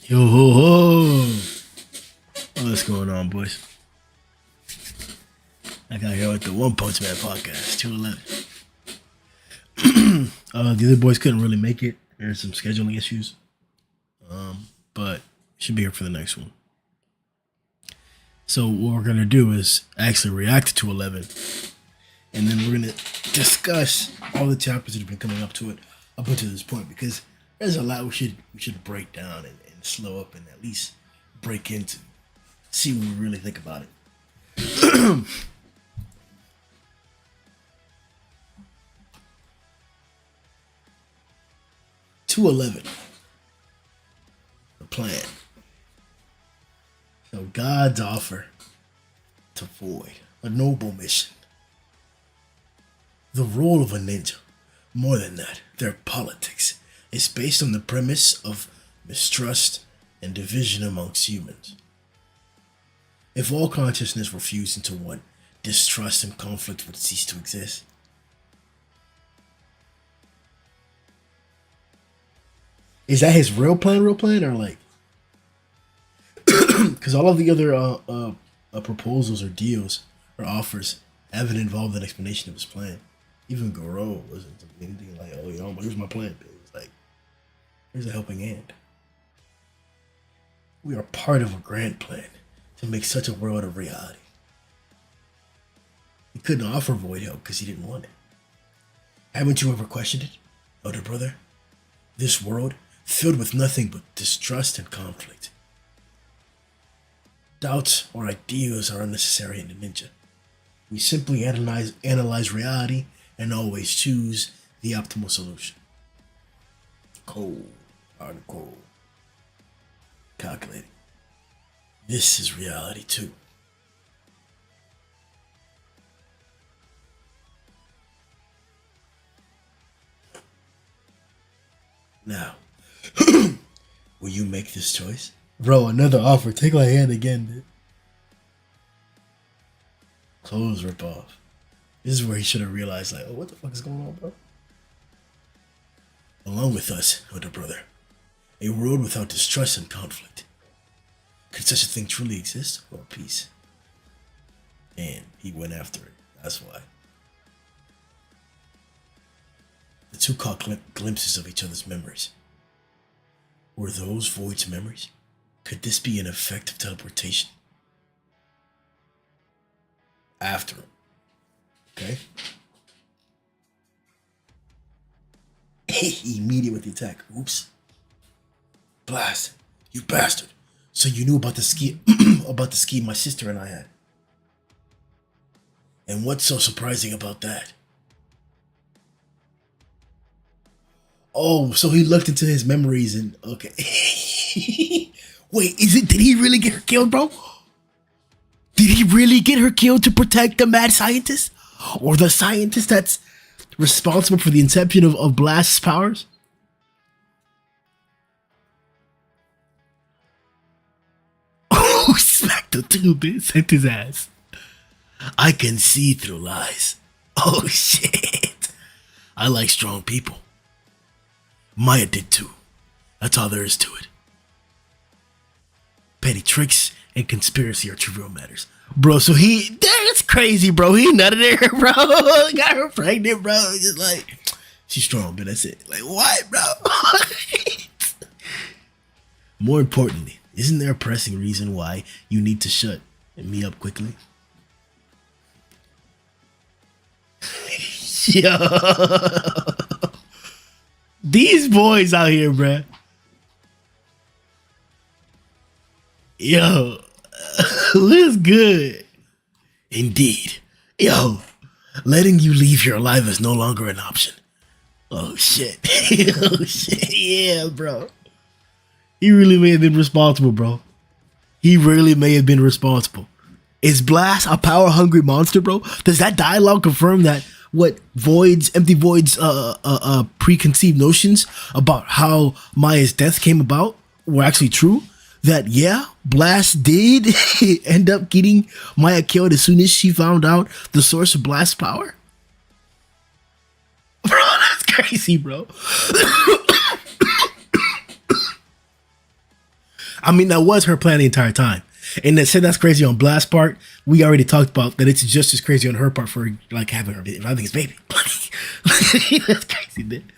Yo ho ho! What's going on, boys? I got here with the One Punch Man podcast, 211. The other boys couldn't really make it. There's some scheduling issues. But should be here for the next one. So what we're gonna do is actually react to 211, and then we're gonna discuss all the chapters that have been coming up to it up until this point, because there's a lot we should break down and slow up and at least break into, see what we really think about it. 211. The plan. So God's offer to Void, a noble mission. The role of a ninja, more than that, their politics, is based on the premise of mistrust and division amongst humans. If all consciousness were fused into one, distrust and conflict would cease to exist. Is that his real plan, or like, because all of the other proposals or deals or offers haven't involved an explanation of his plan. Even Garou wasn't anything like, oh, here's my plan. It was like, here's a helping hand. We are part of a grand plan to make such a world a reality. He couldn't offer Void help because he didn't want it. Haven't you ever questioned it, elder brother? This world, filled with nothing but distrust and conflict. Doubts or ideas are unnecessary in the ninja. We simply analyze reality and always choose the optimal solution. Cold, hardcore, calculating. This is reality too. Now, will you make this choice? Bro, another offer. Take my hand again, dude. Clothes rip off. This is where he should have realized, like, oh, what the fuck is going on, bro? Along with us, elder brother, a world without distrust and conflict. Could such a thing truly exist? Or peace? And he went after it. That's why. The two caught glimpses of each other's memories. Were those Void's memories? Could this be an effect of teleportation? After him. Okay? Immediate with the attack. Oops. Blast. You bastard. So you knew about the scheme about the scheme my sister and I had. And what's so surprising about that? Oh, so he looked into his memories and okay. Wait, did he really get her killed, bro? Did he really get her killed to protect the mad scientist? Or the scientist that's responsible for the inception of Blast's powers? Oh, smacked the tube, sent his ass. I can see through lies. Oh, shit. I like strong people. Maya did too. That's all there is to it. Petty tricks and conspiracy are trivial matters. Bro, so that's crazy, bro. He nutted her, bro. Got her pregnant, bro. Just like, she's strong, but that's it. Like, what, bro? More importantly, isn't there a pressing reason why you need to shut me up quickly? Yo. These boys out here, bruh. Yo, this good. Indeed. Yo, letting you leave here alive is no longer an option. Oh, shit. Oh, shit. Yeah, bro. He really may have been responsible, bro. He really may have been responsible. Is Blast a power-hungry monster, bro? Does that dialogue confirm that what Empty Void's preconceived notions about how Maya's death came about were actually true? That, yeah, Blast did end up getting Maya killed as soon as she found out the source of Blast's power? Bro, that's crazy, bro. I mean, that was her plan the entire time. And they said that's crazy on Blast part. We already talked about that. It's just as crazy on her part for like having her having his baby. That's crazy, man.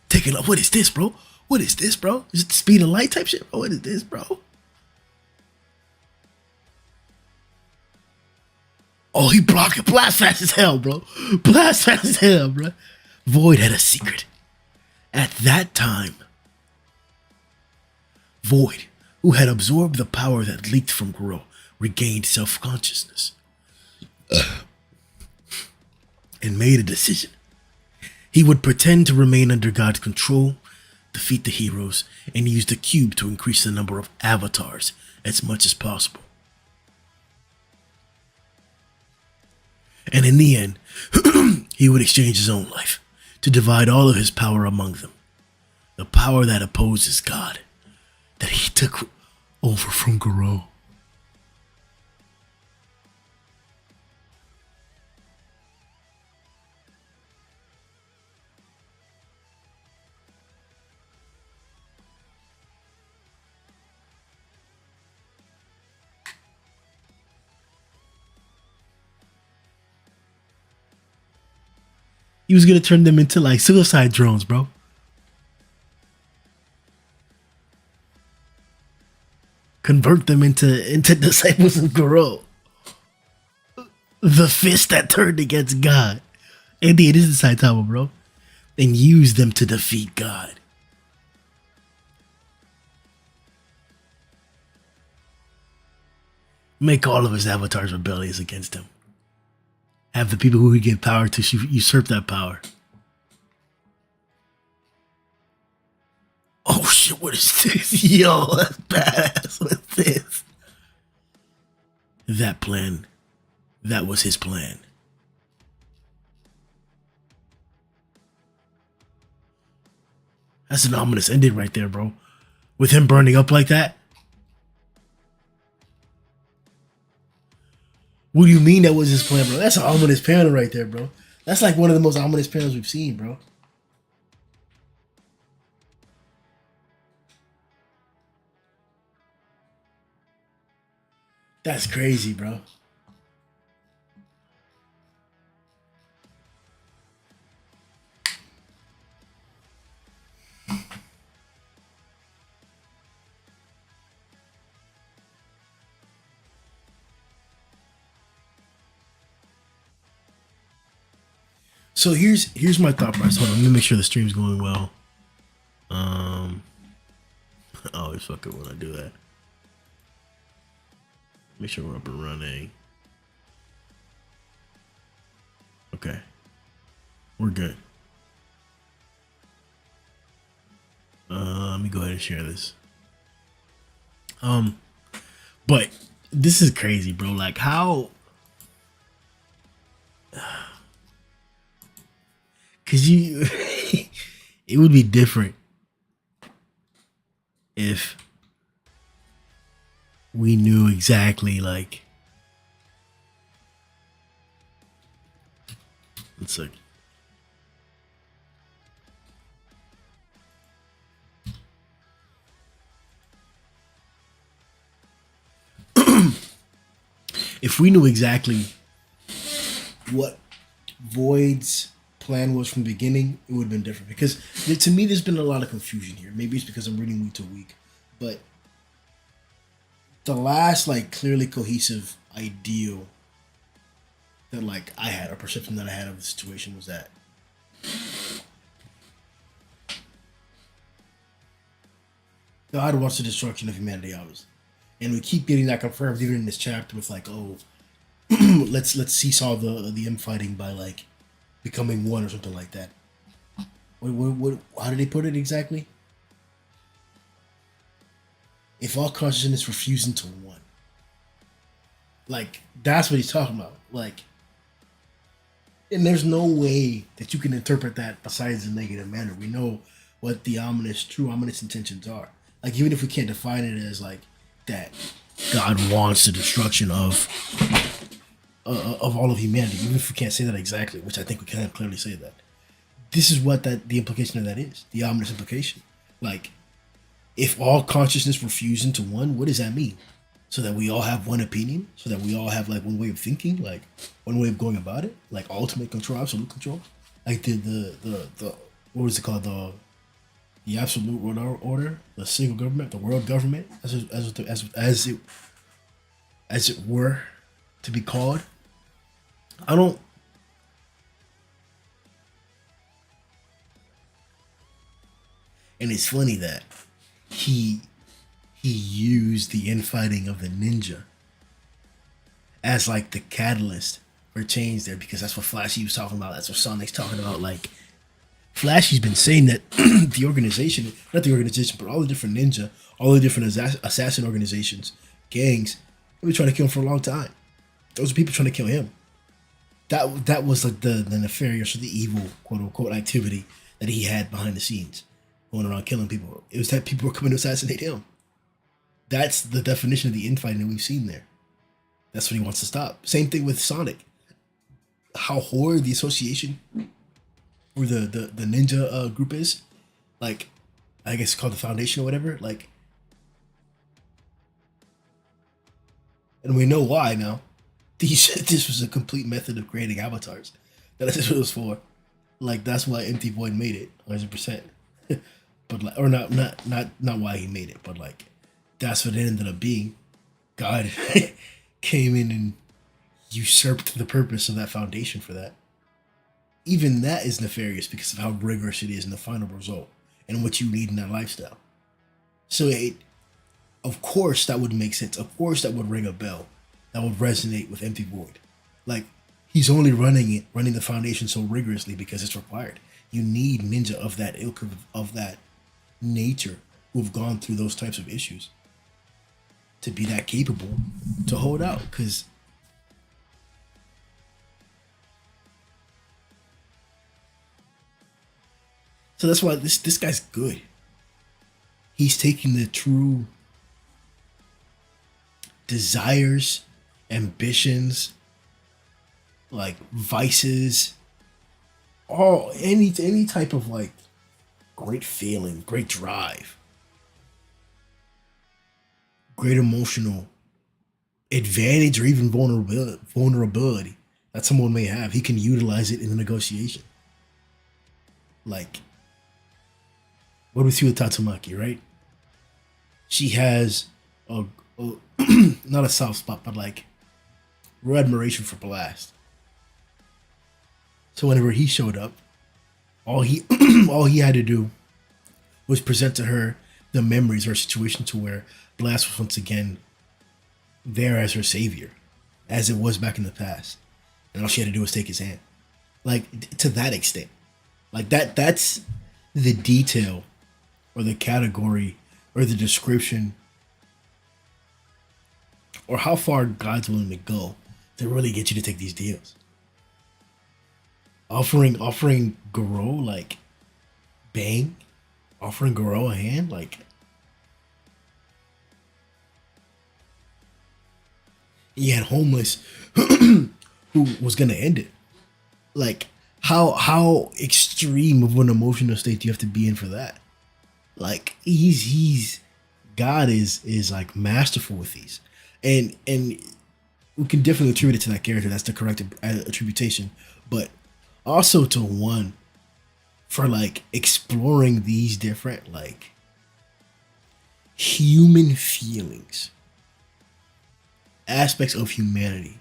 Taking up. What is this, bro? What is this, bro? Is it the speed of light type shit? Bro? What is this, bro? Oh, he blocked it. Blast fast as hell, bro. Blast fast as hell, bro. Void had a secret. At that time, Void, who had absorbed the power that leaked from Garou, regained self-consciousness and made a decision. He would pretend to remain under God's control, defeat the heroes, and use the cube to increase the number of avatars as much as possible. And in the end, he would exchange his own life to divide all of his power among them. The power that opposes God, that he took over from Garou. He was gonna turn them into like suicide drones, bro. Convert them into disciples of Garou. The fist that turned against God. Indeed, it is the Saitama, bro. And use them to defeat God. Make all of his avatars rebellious against him. Have the people who he gave power to usurp that power. Oh shit, what is this? Yo, that's badass. What's this? That plan. That was his plan. That's an ominous ending right there, bro. With him burning up like that. What do you mean that was his plan, bro? That's an ominous panel right there, bro. That's like one of the most ominous panels we've seen, bro. That's crazy, bro. So here's my thought process. Hold on, let me make sure the stream's going well. I always fuck it when I do that. Make sure we're up and running. Okay. We're good. Let me go ahead and share this. But this is crazy, bro. Like how cause you it would be different if we knew exactly like let's see. If we knew exactly what Void's plan was from the beginning, it would have been different. Because to me, there's been a lot of confusion here. Maybe it's because I'm reading week to week, but the last like clearly cohesive ideal that like I had, a perception that I had of the situation was that God wants the destruction of humanity, obviously. And we keep getting that confirmed even in this chapter with like, oh, let's cease all the infighting by like becoming one or something like that. What how did they put it exactly? If all consciousness were fused into one. Like, that's what he's talking about. Like, and there's no way that you can interpret that besides the negative manner. We know what the true ominous intentions are. Like, even if we can't define it as like that God wants the destruction of all of humanity, even if we can't say that exactly, which I think we can clearly say that. This is what the implication of that is, the ominous implication. Like, If all consciousness were fused into one, what does that mean? So that we all have one opinion, so that we all have like one way of thinking, like one way of going about it, like ultimate control, absolute control, like the what was it called, the absolute world order, the single government, the world government, as it were to be called. I don't. And it's funny that he he used the infighting of the ninja as like the catalyst for change there, because that's what Flashy was talking about. That's what Sonic's talking about. Like Flashy's been saying that the organization, not the organization, but all the different ninja, all the different assassin organizations, gangs, they've been trying to kill him for a long time. Those are people trying to kill him. That was like the nefarious or the evil quote unquote activity that he had behind the scenes, going around killing people. It was that people were coming to assassinate him. That's the definition of the infighting that we've seen there. That's what he wants to stop. Same thing with Sonic. How horrid the association or the ninja group is, like, I guess it's called the Foundation or whatever. Like, and we know why now. This was a complete method of creating avatars. That's what it was for. Like, that's why Empty Void made it 100%. But like, or not why he made it, but like, that's what it ended up being. God came in and usurped the purpose of that foundation for that. Even that is nefarious because of how rigorous it is in the final result and what you need in that lifestyle. So of course that would make sense. Of course that would ring a bell. That would resonate with Empty Void. Like, he's only running the foundation so rigorously because it's required. You need ninja of that ilk, of that nature, who've gone through those types of issues to be that capable to hold out. Because so that's why this guy's good. He's taking the true desires, ambitions, like vices, all any type of like great feeling, great drive, great emotional advantage, or even vulnerability that someone may have. He can utilize it in the negotiation. Like, what do we see with Tatsumaki, right? She has a not a soft spot, but like real admiration for Blast. So whenever he showed up, all he all he had to do was present to her the memories or situation to where Blast was once again there as her savior, as it was back in the past. And all she had to do was take his hand. Like, to that extent. Like, that's the detail or the category or the description or how far God's willing to go to really get you to take these deals. Offering Garou, like, bang, offering Garou a hand, like, he had Homeless who was gonna end it. Like, how extreme of an emotional state do you have to be in for that? Like, he's God is like masterful with these, and we can definitely attribute it to that character. That's the correct attributation, but also to one for like exploring these different like human feelings, aspects of humanity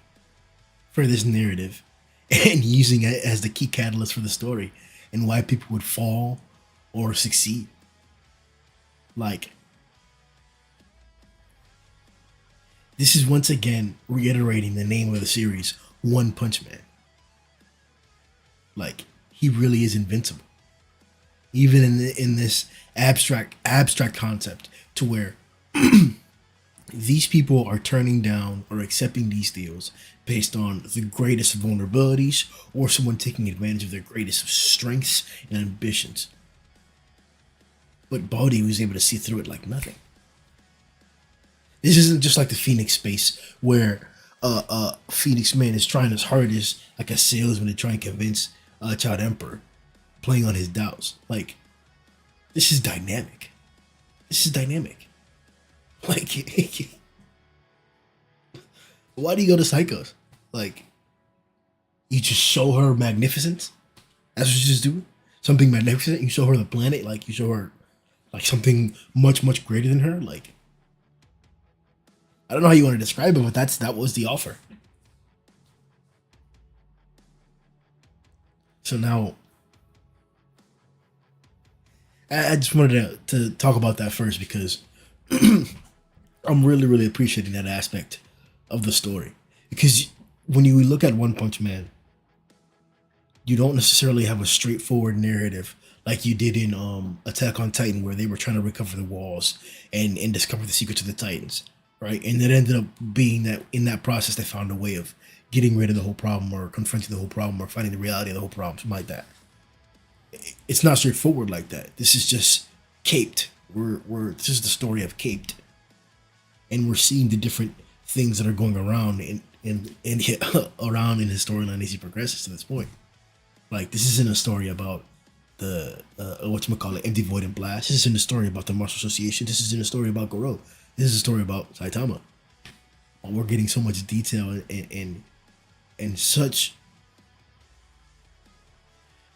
for this narrative, and using it as the key catalyst for the story and why people would fall or succeed. Like, this is once again reiterating the name of the series, One Punch Man. Like, he really is invincible, even in this abstract concept, to where these people are turning down or accepting these deals based on the greatest vulnerabilities or someone taking advantage of their greatest strengths and ambitions. But Baldy was able to see through it like nothing. This isn't just like the Phoenix space where Phoenix Man is trying his hardest like a salesman to try and convince Child Emperor, playing on his doubts. Like, this is dynamic. This is dynamic. Like, why do you go to Psychos? Like, you just show her magnificence. That's what you just do. Something magnificent. You show her the planet. Like, you show her like something much much greater than her. Like, I don't know how you want to describe it, but that was the offer. So now, I just wanted to talk about that first because I'm really really appreciating that aspect of the story. Because when you look at One Punch Man, you don't necessarily have a straightforward narrative like you did in Attack on Titan, where they were trying to recover the walls and discover the secrets of the Titans, right? And it ended up being that in that process they found a way of getting rid of the whole problem, or confronting the whole problem, or finding the reality of the whole problem, something like that. It's not straightforward like that. This is just caped. This is the story of caped, and we're seeing the different things that are going around and around in his storyline as he progresses to this point. Like, this isn't a story about the whatchamacallit, Empty Void and Blast. This isn't a story about the Martial Association. This isn't a story about Garou. This is a story about Saitama. And we're getting so much detail and such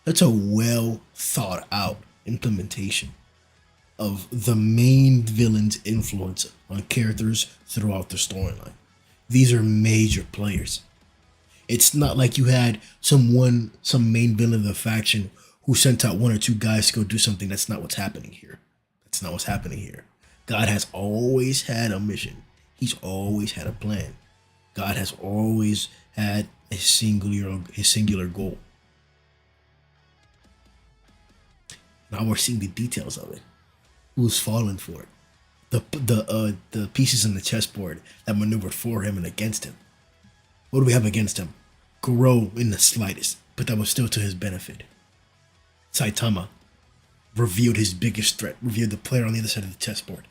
a well thought out implementation of the main villain's influence on characters throughout the storyline. These are major players. It's not like you had some main villain of the faction who sent out one or two guys to go do something. That's not what's happening here. That's not what's happening here. God has always had a mission. He's always had a plan. God has always had a singular goal. Now we're seeing the details of it. Who's fallen for it? The pieces in the chessboard that maneuvered for him and against him. What do we have against him? Garou in the slightest, but that was still to his benefit. Saitama revealed his biggest threat, revealed the player on the other side of the chessboard.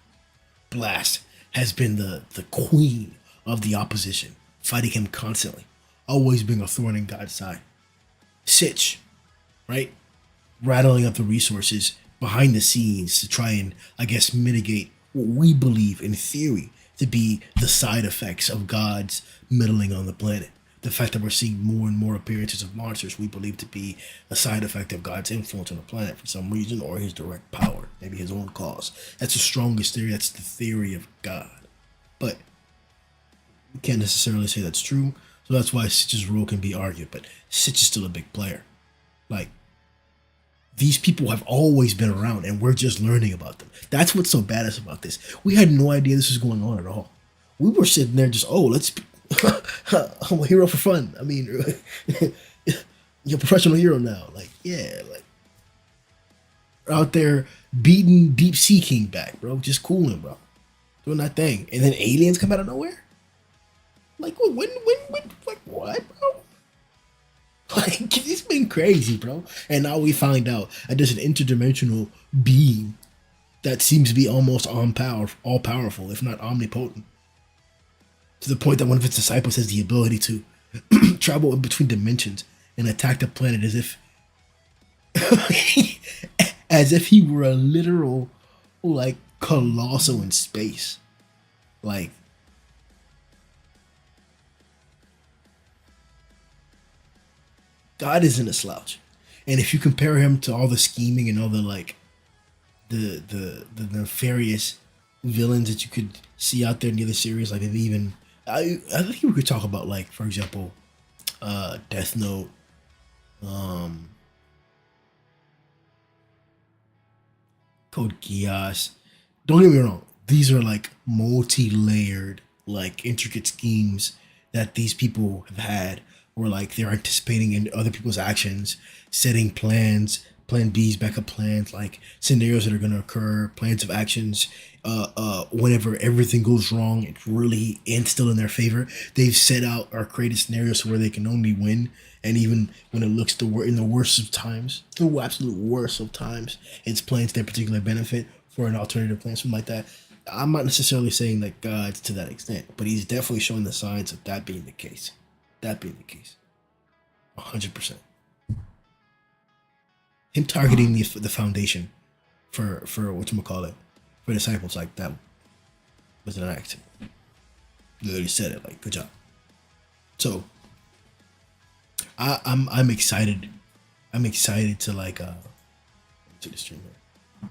Blast has been the queen of the opposition, fighting him constantly, always being a thorn in God's side. Sitch, right? Rattling up the resources behind the scenes to try and, I guess, mitigate what we believe in theory to be the side effects of God's meddling on the planet. The fact that we're seeing more and more appearances of monsters we believe to be a side effect of God's influence on the planet for some reason, or his direct power, maybe his own cause. That's the strongest theory. That's the theory of God. But we can't necessarily say that's true. So that's why Sitch's role can be argued. But Sitch is still a big player. Like, these people have always been around and we're just learning about them. That's what's so badass about this. We had no idea this was going on at all. We were sitting there just, I'm a hero for fun. I mean, you're a professional hero now. Like, yeah, like, out there beating Deep Sea King back, bro. Just cooling, bro. Doing that thing. And then aliens come out of nowhere? Like, when, like, what, bro? Like, it's been crazy, bro. And now we find out that there's an interdimensional being that seems to be almost all powerful, if not omnipotent. To the point that one of its disciples has the ability to travel in between dimensions and attack the planet as if as if he were a literal, like, colossal in space. Like, God isn't a slouch. And if you compare him to all the scheming and all the, like, the nefarious villains that you could see out there in the other series, like, even I think we could talk about, like, for example, Death Note, Code Geass. Don't get me wrong, these are, like, multi-layered, like, intricate schemes that these people have had, where, like, they're anticipating in other people's actions, setting plans, plan B's, backup plans, like scenarios that are going to occur, plans of actions. Whenever everything goes wrong, it really ends still in their favor. They've set out or created scenarios where they can only win, and even when it looks in the worst of times, the absolute worst of times, it's playing to their particular benefit for an alternative plan, something like that. I'm not necessarily saying that God's to that extent, but he's definitely showing the signs of that being the case. That being the case, 100%. Him targeting the foundation for whatchamacallit, for disciples. Like that was an accident. You literally said it. Like, good job. So I'm excited. I'm excited to like to the stream here.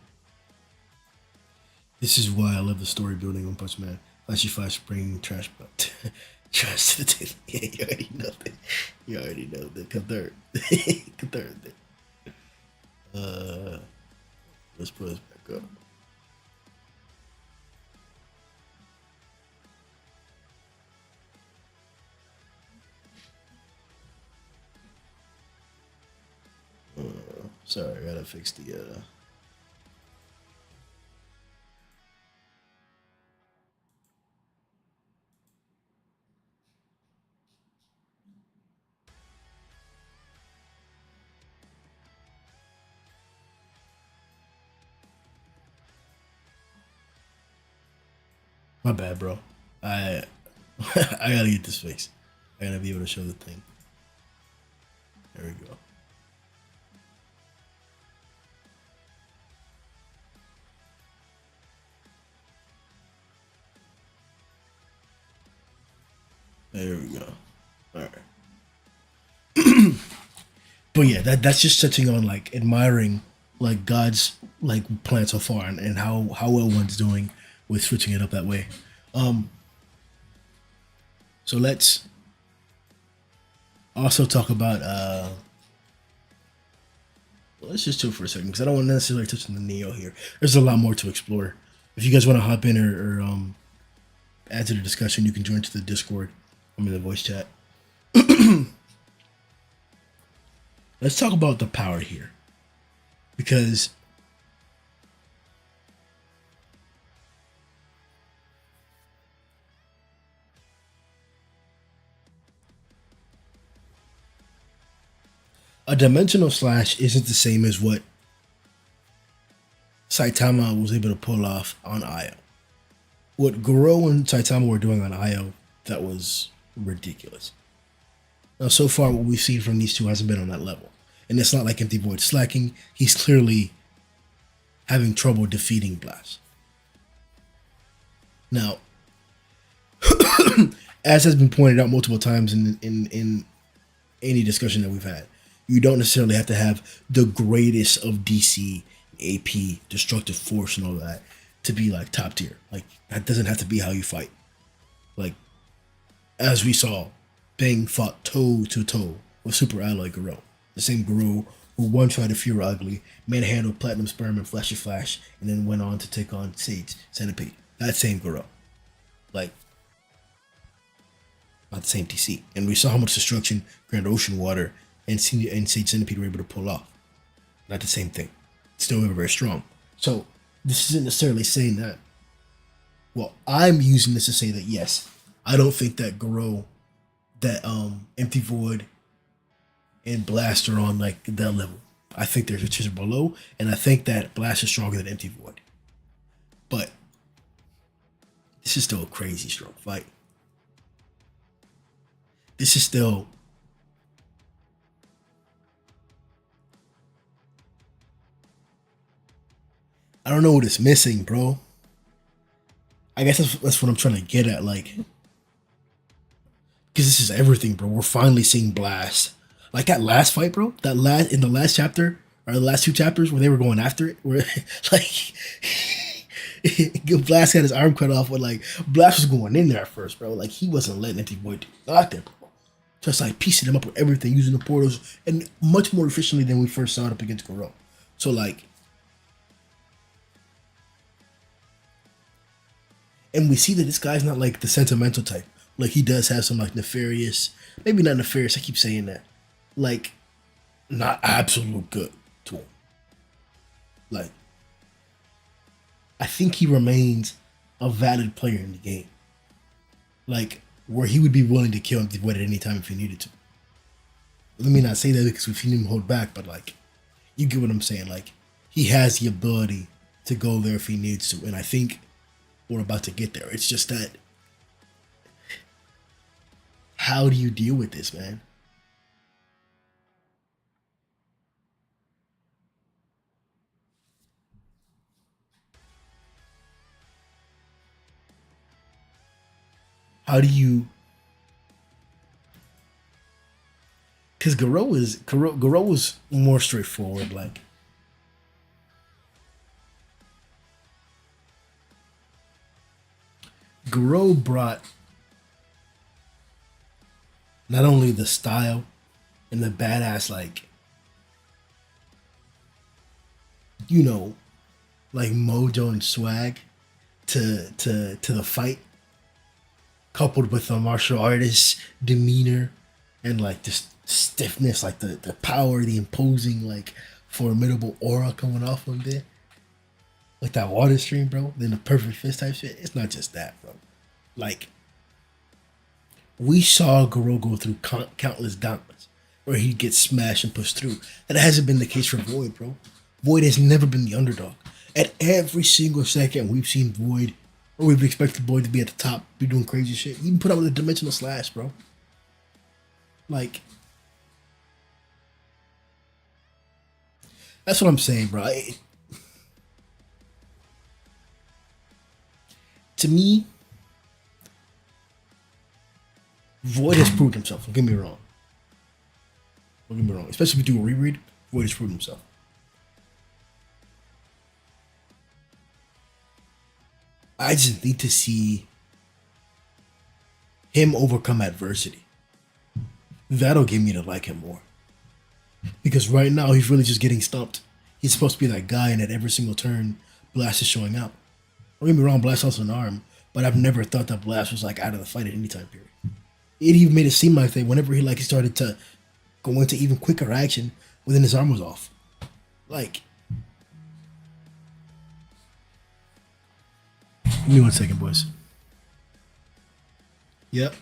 This is why I love the story building on Punch Man. Flashy Flash bring trash, but trash to the table. Yeah, you already know that. You already know that. Come third. Come third. Let's put this back up. Sorry, I gotta fix the my bad, bro. I I gotta get this fixed. I gotta be able to show the thing. There we go. There we go. All right. But yeah, that's just touching on like admiring like God's like plan so far and how well one's doing with switching it up that way. Um, so let's also talk about let's just chill for a second because I don't want to necessarily touch on the Neo here. There's a lot more to explore. If you guys want to hop in or add to the discussion, you can join to the Discord. I'm in the voice chat. Let's talk about the power here because a dimensional slash isn't the same as what Saitama was able to pull off on Io. What Garou and Saitama were doing on Io, that was ridiculous. Now, so far, what we've seen from these two hasn't been on that level. And it's not like Empty Void slacking. He's clearly having trouble defeating Blast. Now, as has been pointed out multiple times in any discussion that we've had, you don't necessarily have to have the greatest of DC, AP, destructive force, and all that to be like top tier. Like that doesn't have to be how you fight. Like as we saw, Bang fought toe to toe with Super Alloy Garou, the same Garou who one tried to Fury Ugly, manhandled Platinum Sperm and Flashy Flash, and then went on to take on Sage Centipede. That same Garou. Like not the same TC. And we saw how much destruction Grand Ocean Water and Sage Centipede were able to pull off. Not the same thing. Still very, very strong. So this isn't necessarily saying that. Well, I'm using this to say that yes, I don't think that Garou, that Empty Void, and Blast are on like that level. I think they're just below, and I think that Blast is stronger than Empty Void. But this is still a crazy strong fight. This is still I don't know what it's missing, bro. I guess that's what I'm trying to get at, like, because this is everything, bro. We're finally seeing Blast, like that last fight, bro. That last in the last chapter or the last two chapters where they were going after it, where like Blast had his arm cut off, but like Blast was going in there at first, bro. Like he wasn't letting Empty Void out there, bro. Just like piecing him up with everything, using the portals, and much more efficiently than we first saw it up against Garou. So like. And we see that this guy's not like the sentimental type. Like he does have some like nefarious, maybe not nefarious. I keep saying that, like not absolute good to him. Like I think he remains a valid player in the game. Like where he would be willing to kill Empty Void at any time if he needed to. Let me not say that because we've seen him hold back, but like you get what I'm saying. Like he has the ability to go there if he needs to, and I think we're about to get there. It's just that how do you deal with this, man? How do you? Because Garou was more straightforward. Like Garou brought not only the style and the badass, like you know, like mojo and swag to the fight, coupled with the martial artist demeanor and like just stiffness, like the power, the imposing, like formidable aura coming off of there, like that water stream, bro. Then the perfect fist type shit. It's not just that, bro. Like we saw Garou go through countless gauntlets where he gets smashed and pushed through. That hasn't been the case for Void, bro. Void has never been the underdog. At every single second, we've seen Void, or we've expected Void to be at the top, be doing crazy shit. He even put out with a dimensional slash, bro. Like, that's what I'm saying, bro. To me, Void has proved himself. Don't get me wrong. Don't get me wrong. Especially if you do a reread, Void has proved himself. I just need to see him overcome adversity. That'll get me to like him more. Because right now he's really just getting stumped. He's supposed to be that guy, and at every single turn, Blast is showing up. Don't get me wrong, Blast also an arm, but I've never thought that Blast was like out of the fight at any time period. It even made it seem like that whenever he started to go into even quicker action, within his arm was off. Like, give me 1 second, boys. Yep.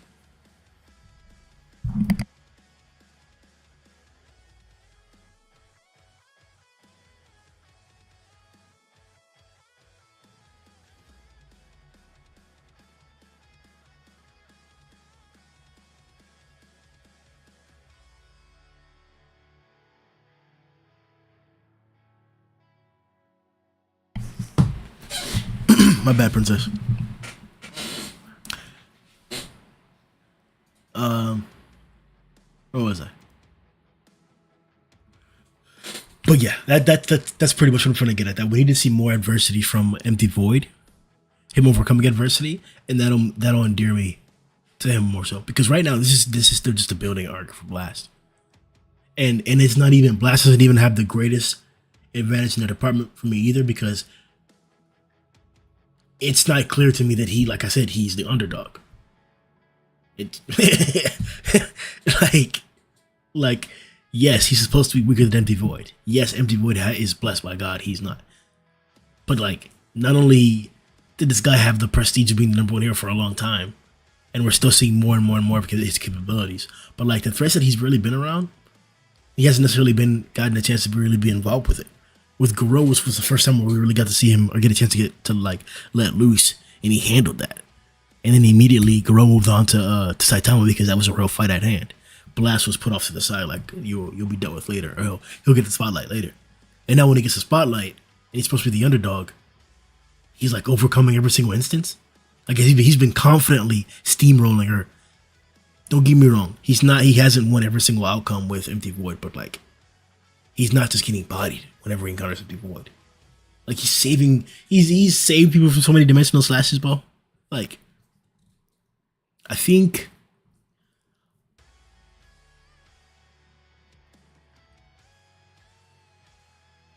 My bad, princess. Where was I? But yeah, that's pretty much what I'm trying to get at. That we need to see more adversity from Empty Void, him overcoming adversity, and that'll endear me to him more so. Because right now this is still just a building arc for Blast, and it's not even Blast doesn't even have the greatest advantage in the department for me either, because it's not clear to me that he, like I said, he's the underdog. It like like yes, he's supposed to be weaker than Empty Void. Yes, Empty Void is blessed by God. He's not. But like, not only did this guy have the prestige of being the number one hero for a long time, and we're still seeing more and more and more because of his capabilities, but like the threats that he's really been around, he hasn't necessarily been gotten a chance to really be involved with it. With Garou, which was the first time where we really got to see him or get a chance to get to like let loose, and he handled that. And then immediately Garou moved on to Saitama because that was a real fight at hand. Blast was put off to the side, like you'll be dealt with later, or he'll get the spotlight later. And now when he gets the spotlight and he's supposed to be the underdog, he's like overcoming every single instance. Like he's been confidently steamrolling her. Don't get me wrong, he hasn't won every single outcome with Empty Void, but like he's not just getting bodied whenever he encounters Empty Void. Like he's saved people from so many dimensional slashes, bro. Like I think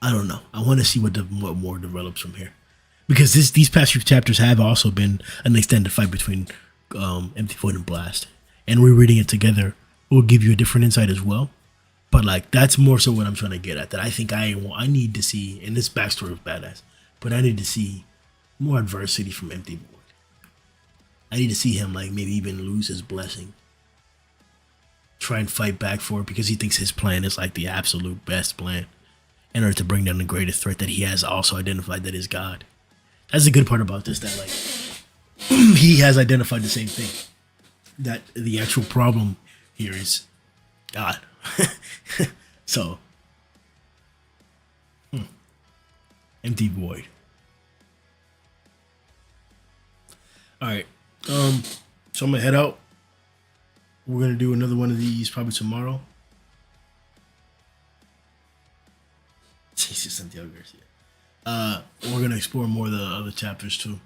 I don't know. I want to see what more develops from here, because these past few chapters have also been an extended fight between Empty Void and Blast, and rereading it together will give you a different insight as well. But like that's more so what I'm trying to get at. That I think I need to see in this backstory of Badass, but I need to see more adversity from Empty Void. I need to see him like maybe even lose his blessing, try and fight back for it because he thinks his plan is like the absolute best plan in order to bring down the greatest threat that he has also identified, that is God. That's the good part about this, that like he has identified the same thing. That the actual problem here is God. So Empty Void. Alright. So I'm gonna head out. We're gonna do another one of these probably tomorrow. Jesus, Santiago Garcia. We're gonna explore more of the other chapters too.